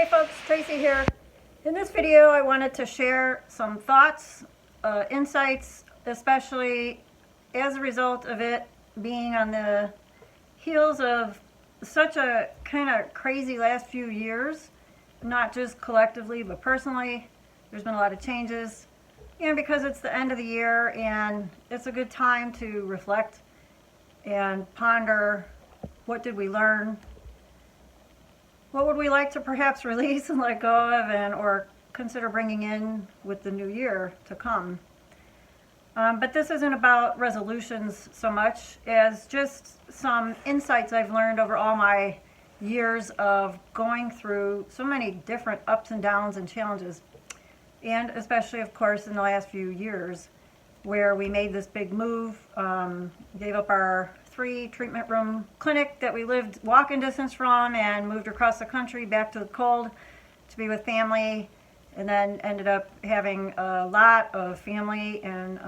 Hey folks, Tracy here. In this video I wanted to share some thoughts, insights, especially as a result of it being on the heels of such a kind of crazy last few years, not just collectively but personally. There's been a lot of changes, and because it's the end of the year and it's a good time to reflect and ponder what did we learn. What would we like to perhaps release and let go of or consider bringing in with the new year to come? But this isn't about resolutions so much as just some insights I've learned over all my years of going through so many different ups and downs and challenges. And especially, of course, in the last few years where we made this big move, gave up our 3 treatment room clinic that we lived walking distance from and moved across the country back to the cold to be with family, and then ended up having a lot of family and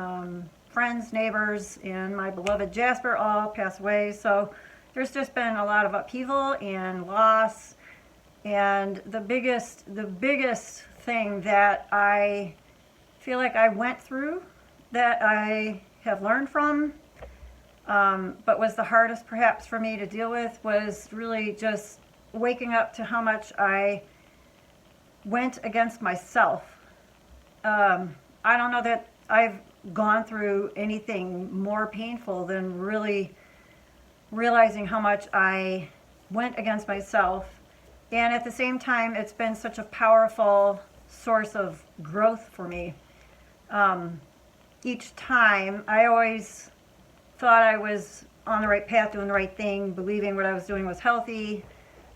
friends, neighbors, and my beloved Jasper all pass away. So there's just been a lot of upheaval and loss, and the biggest thing that I feel like I went through that I have learned from, but was the hardest perhaps for me to deal with, was really just waking up to how much I went against myself. I don't know that I've gone through anything more painful than really realizing how much I went against myself. And at the same time, it's been such a powerful source of growth for me. Each time, I always thought I was on the right path, doing the right thing, believing what I was doing was healthy,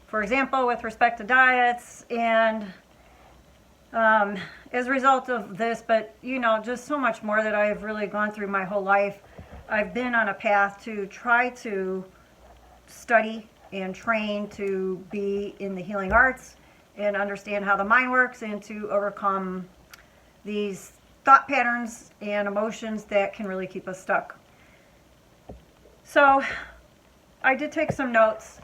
for example, with respect to diets, and as a result of this, but just so much more that I've really gone through my whole life, I've been on a path to try to study and train to be in the healing arts and understand how the mind works, and to overcome these thought patterns and emotions that can really keep us stuck. So I did take some notes,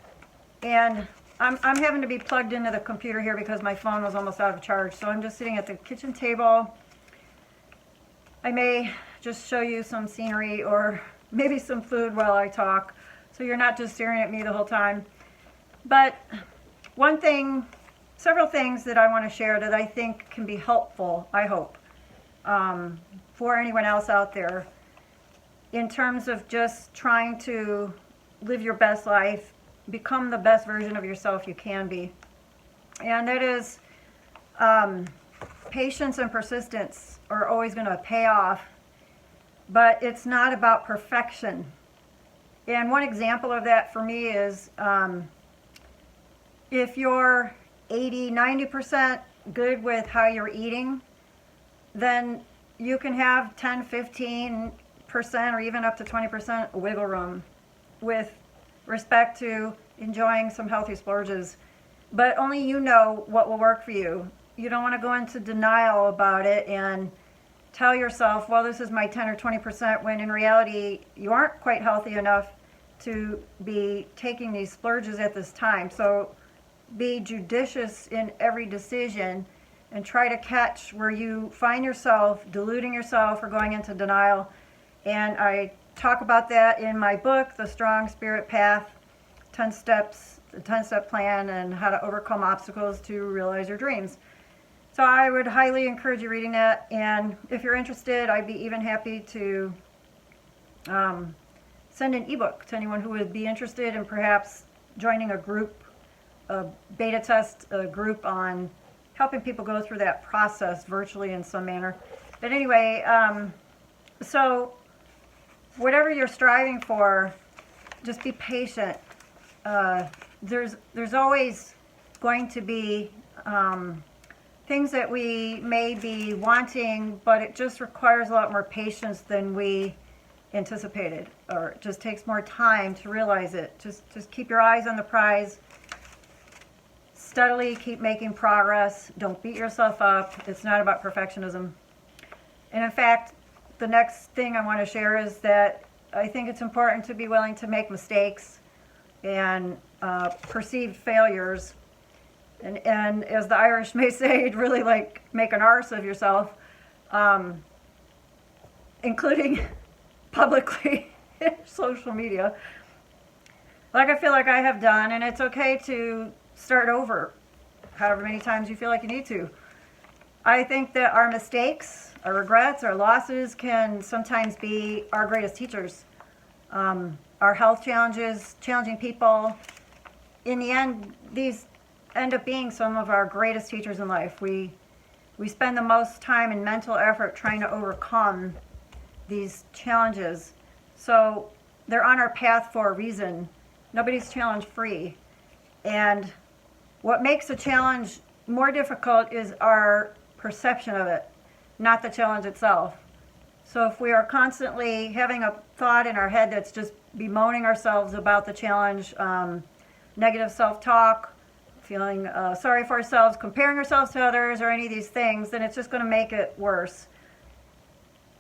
and I'm having to be plugged into the computer here because my phone was almost out of charge. So I'm just sitting at the kitchen table. I may just show you some scenery or maybe some food while I talk, so you're not just staring at me the whole time. But several things that I want to share that I think can be helpful, I hope, for anyone else out there, in terms of just trying to live your best life, become the best version of yourself you can be. And that is, patience and persistence are always going to pay off, but it's not about perfection. And one example of that for me is, if you're 80-90% good with how you're eating, then you can have 10-15% or even up to 20% wiggle room with respect to enjoying some healthy splurges. But only you know what will work for you. You don't want to go into denial about it and tell yourself, well, this is my 10 or 20%, when in reality you aren't quite healthy enough to be taking these splurges at this time. So be judicious in every decision and try to catch where you find yourself deluding yourself or going into denial. And I talk about that in my book, The Strong Spirit Path, 10 Steps, the 10-Step Plan, and how to overcome obstacles to realize your dreams. So I would highly encourage you reading that. And if you're interested, I'd be even happy to send an ebook to anyone who would be interested in perhaps joining a group, a beta test, a group on helping people go through that process virtually in some manner. But anyway, so whatever you're striving for, just be patient. There's always going to be things that we may be wanting, but it just requires a lot more patience than we anticipated, or it just takes more time to realize it. Just keep your eyes on the prize. Steadily keep making progress. Don't beat yourself up. It's not about perfectionism. And in fact, the next thing I want to share is that I think it's important to be willing to make mistakes and perceived failures And as the Irish may say, really like make an arse of yourself, including publicly social media, like I feel like I have done. And it's okay to start over however many times you feel like you need to. I think that our mistakes, our regrets, our losses can sometimes be our greatest teachers. Our health challenges, challenging people, in the end, these end up being some of our greatest teachers in life. We spend the most time and mental effort trying to overcome these challenges. So they're on our path for a reason. Nobody's challenge free. And what makes a challenge more difficult is our perception of it, not the challenge itself. So if we are constantly having a thought in our head that's just bemoaning ourselves about the challenge, negative self-talk, feeling sorry for ourselves, comparing ourselves to others, or any of these things, then it's just going to make it worse.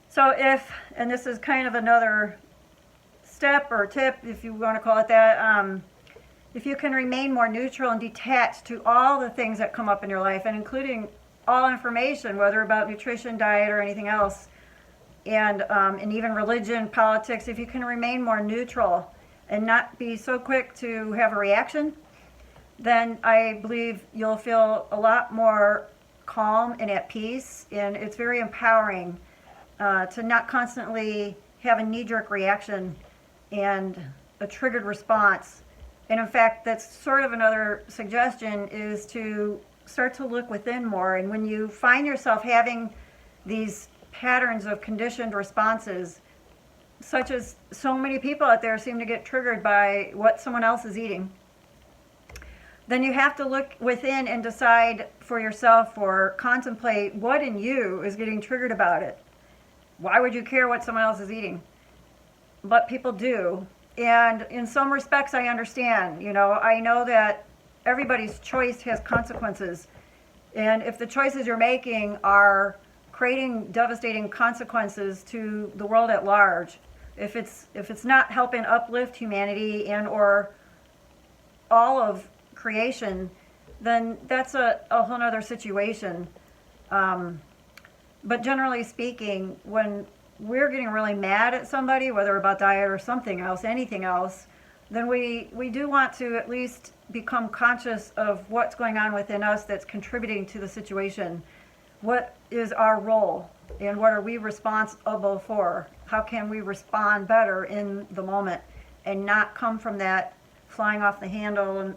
So if, and this is kind of another step or tip, if you want to call it that, if you can remain more neutral and detached to all the things that come up in your life, and including all information, whether about nutrition, diet, or anything else, and even religion, politics, if you can remain more neutral and not be so quick to have a reaction, then I believe you'll feel a lot more calm and at peace. And it's very empowering to not constantly have a knee-jerk reaction and a triggered response. And in fact, that's sort of another suggestion, is to start to look within more. And when you find yourself having these patterns of conditioned responses, such as so many people out there seem to get triggered by what someone else is eating, then you have to look within and decide for yourself or contemplate what in you is getting triggered about it. Why would you care what someone else is eating? But people do. And in some respects, I understand. I know that everybody's choice has consequences. And if the choices you're making are creating devastating consequences to the world at large, if it's not helping uplift humanity and or all of creation, then that's a whole other situation. But generally speaking, when we're getting really mad at somebody, whether about diet or something else, anything else, then we do want to at least become conscious of what's going on within us that's contributing to the situation. What is our role, and what are we responsible for? How can we respond better in the moment and not come from that flying off the handle and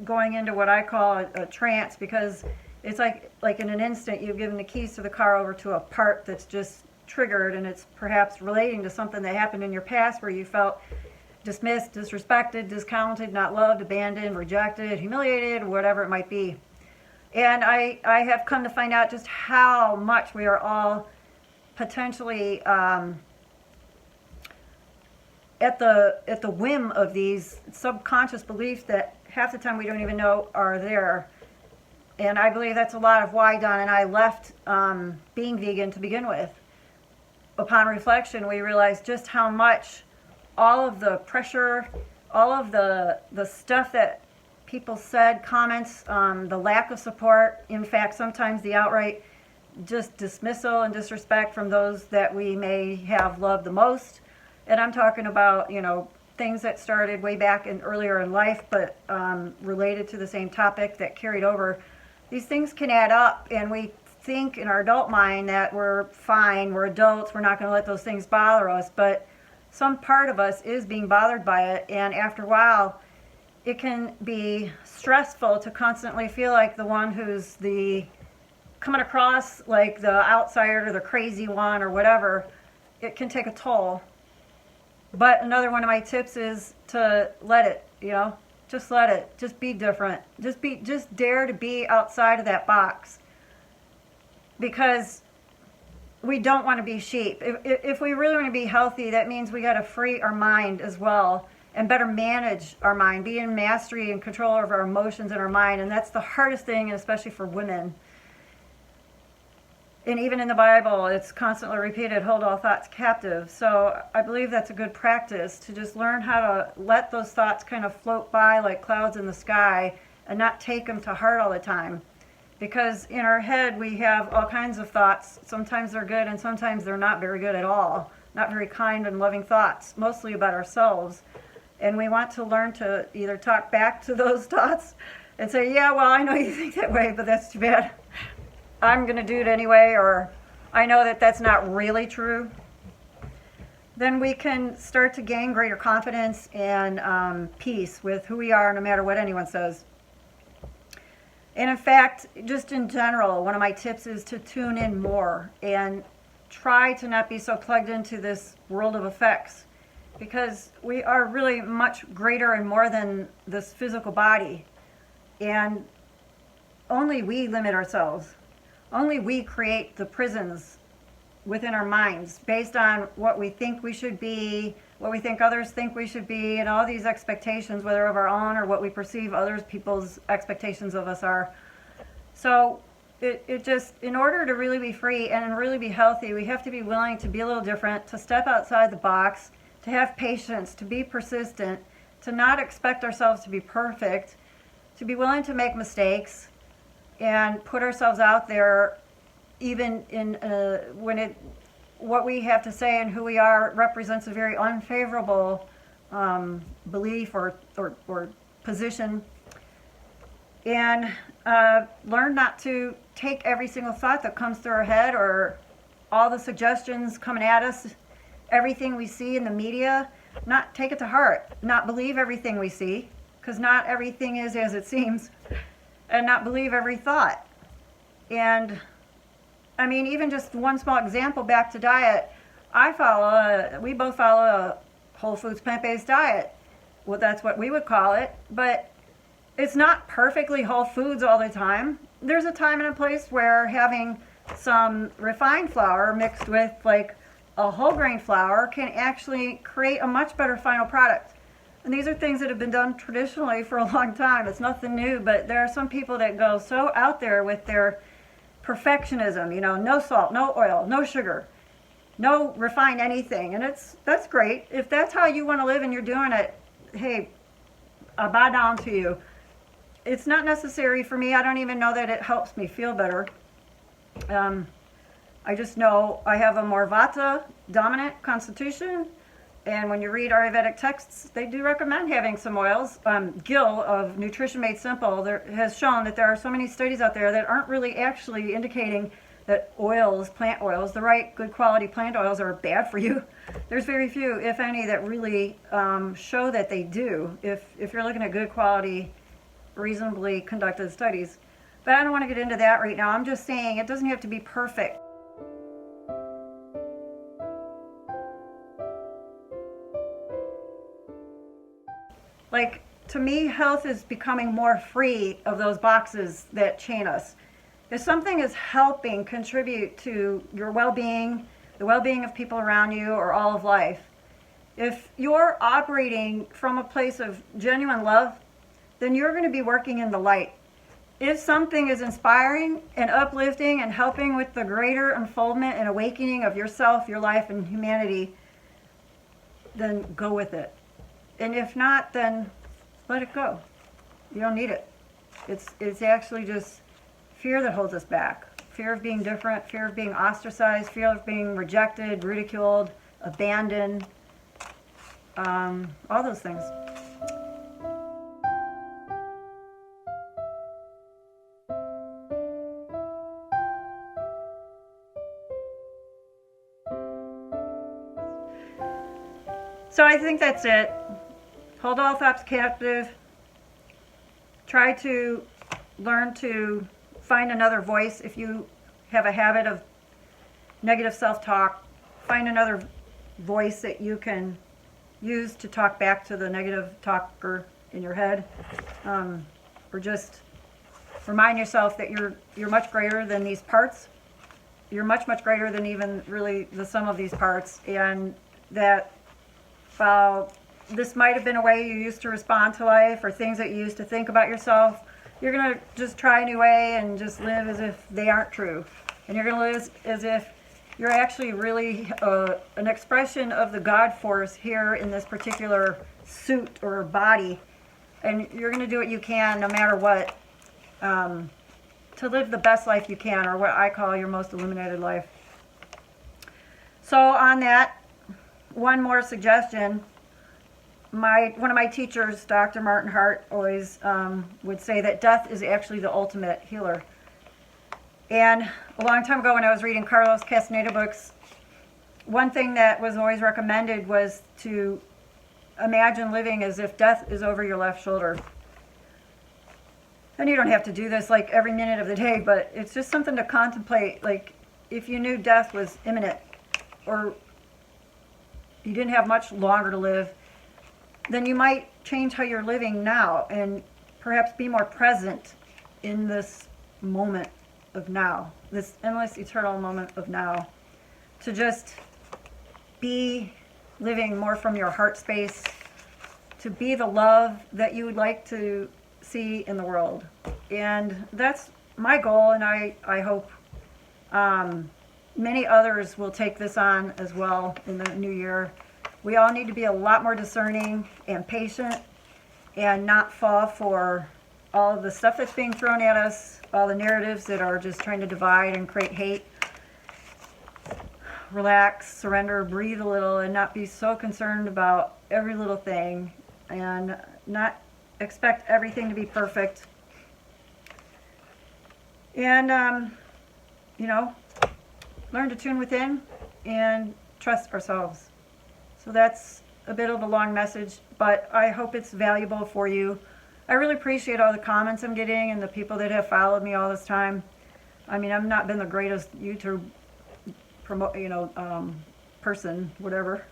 going into what I call a trance, because it's like in an instant you've given the keys to the car over to a part that's just triggered, and it's perhaps relating to something that happened in your past where you felt dismissed, disrespected, discounted, not loved, abandoned, rejected, humiliated, whatever it might be. And I have come to find out just how much we are all potentially at the whim of these subconscious beliefs that half the time we don't even know are there. And I believe that's a lot of why Don and I left being vegan to begin with. Upon reflection, we realized just how much all of the pressure, all of the stuff that people said, comments, the lack of support, in fact, sometimes the outright just dismissal and disrespect from those that we may have loved the most. And I'm talking about, things that started way back earlier in life, but related to the same topic that carried over. These things can add up, and we think in our adult mind that we're fine, we're adults, we're not going to let those things bother us, but some part of us is being bothered by it, and after a while, it can be stressful to constantly feel like the one who's coming across like the outsider, the crazy one, or whatever. It can take a toll. But another one of my tips is to let it, just let it, just be different. Just dare to be outside of that box. Because we don't want to be sheep. If we really want to be healthy, that means we got to free our mind as well and better manage our mind, be in mastery and control over our emotions and our mind. And that's the hardest thing, especially for women. And even in the Bible, it's constantly repeated, hold all thoughts captive. So I believe that's a good practice, to just learn how to let those thoughts kind of float by like clouds in the sky and not take them to heart all the time. Because in our head we have all kinds of thoughts. Sometimes they're good and sometimes they're not very good at all. Not very kind and loving thoughts, mostly about ourselves. And we want to learn to either talk back to those thoughts and say, yeah, well, I know you think that way, but that's too bad. I'm going to do it anyway, or I know that that's not really true. Then we can start to gain greater confidence and peace with who we are, no matter what anyone says. And in fact, just in general, one of my tips is to tune in more and try to not be so plugged into this world of effects, because we are really much greater and more than this physical body. And only we limit ourselves. Only we create the prisons within our minds based on what we think we should be, what we think others think we should be, and all these expectations, whether of our own or what we perceive other people's expectations of us are. So it just, in order to really be free and really be healthy, we have to be willing to be a little different, to step outside the box, to have patience, to be persistent, to not expect ourselves to be perfect, to be willing to make mistakes and put ourselves out there, even in when what we have to say and who we are represents a very unfavorable belief or position. And learn not to take every single thought that comes through our head or all the suggestions coming at us, everything we see in the media, not take it to heart, not believe everything we see, because not everything is as it seems, and not believe every thought. And I mean, even just one small example back to diet, we both follow a whole foods plant-based diet. Well, that's what we would call it, but it's not perfectly whole foods all the time. There's a time and a place where having some refined flour mixed with like a whole grain flour can actually create a much better final product. And these are things that have been done traditionally for a long time. It's nothing new, but there are some people that go so out there with their perfectionism, you know, no salt, no oil, no sugar, no refined anything. And that's great. If that's how you want to live and you're doing it, hey, I bow down to you. It's not necessary for me. I don't even know that it helps me feel better. I just know I have a more Vata dominant constitution. And when you read Ayurvedic texts, they do recommend having some oils. Gill of Nutrition Made Simple has shown that there are so many studies out there that aren't really actually indicating that oils, plant oils, the right good quality plant oils are bad for you. There's very few, if any, that really show that they do, if you're looking at good quality, reasonably conducted studies. But I don't want to get into that right now. I'm just saying it doesn't have to be perfect. Like, to me, health is becoming more free of those boxes that chain us. If something is helping contribute to your well-being, the well-being of people around you, or all of life, if you're operating from a place of genuine love, then you're going to be working in the light. If something is inspiring and uplifting and helping with the greater unfoldment and awakening of yourself, your life, and humanity, then go with it. And if not, then let it go. You don't need it. It's actually just fear that holds us back. Fear of being different, fear of being ostracized, fear of being rejected, ridiculed, abandoned, all those things. So I think that's it. Hold all thoughts captive. Try to learn to find another voice. If you have a habit of negative self-talk, find another voice that you can use to talk back to the negative talker in your head. Or just remind yourself that you're much greater than these parts. You're much, much greater than even really the sum of these parts. And that this might have been a way you used to respond to life or things that you used to think about yourself. You're going to just try a new way and just live as if they aren't true. And you're going to live as if you're actually really an expression of the God force here in this particular suit or body. and you're going to do what you can no matter what, to live the best life you can, or what I call your most illuminated life. So on that, one more suggestion. One of my teachers, Dr. Martin Hart, always would say that death is actually the ultimate healer. And a long time ago when I was reading Carlos Castaneda books, one thing that was always recommended was to imagine living as if death is over your left shoulder. And you don't have to do this like every minute of the day, but it's just something to contemplate. Like if you knew death was imminent, or you didn't have much longer to live, then you might change how you're living now and perhaps be more present in this moment of now, this endless eternal moment of now, to just be living more from your heart space, to be the love that you would like to see in the world. And that's my goal, and I hope many others will take this on as well in the new year. We all need to be a lot more discerning and patient and not fall for all of the stuff that's being thrown at us, all the narratives that are just trying to divide and create hate. Relax, surrender, breathe a little, and not be so concerned about every little thing, and not expect everything to be perfect. And, learn to tune within and trust ourselves. So that's a bit of a long message, but I hope it's valuable for you. I really appreciate all the comments I'm getting and the people that have followed me all this time. I mean, I've not been the greatest YouTube person, whatever,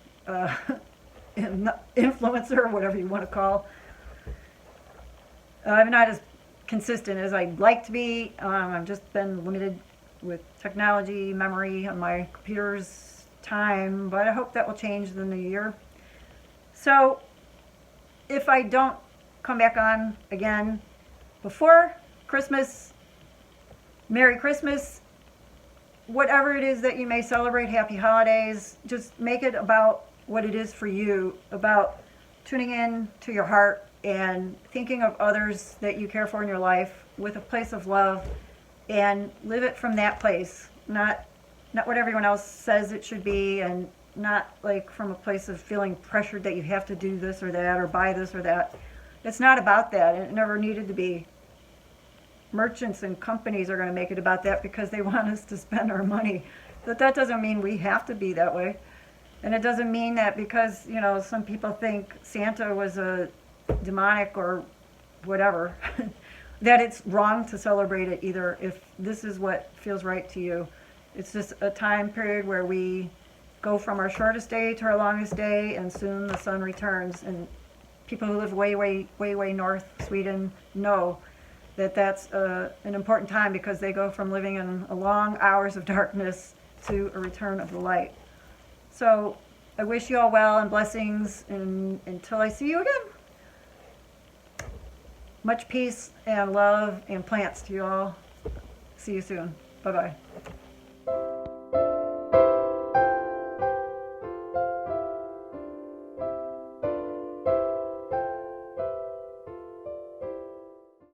influencer, whatever you want to call. I'm not as consistent as I'd like to be. I've just been limited with technology, memory on my computer's time, but I hope that will change in the new year. So if I don't come back on again before Christmas, Merry Christmas. Whatever it is that you may celebrate, happy holidays. Just make it about what it is for you, about tuning in to your heart and thinking of others that you care for in your life with a place of love, and live it from that place, not what everyone else says it should be, and not like from a place of feeling pressured that you have to do this or that or buy this or that. It's not about that. It never needed to be. Merchants and companies are going to make it about that because they want us to spend our money. But that doesn't mean we have to be that way. And it doesn't mean that because, some people think Santa was a demonic or whatever, that it's wrong to celebrate it either, if this is what feels right to you. It's just a time period where we go from our shortest day to our longest day, and soon the sun returns. And people who live way, way, way, way north, Sweden, know that that's an important time, because they go from living in long hours of darkness to a return of the light. So I wish you all well and blessings, and until I see you again, much peace and love and plants to you all. See you soon. Bye-bye.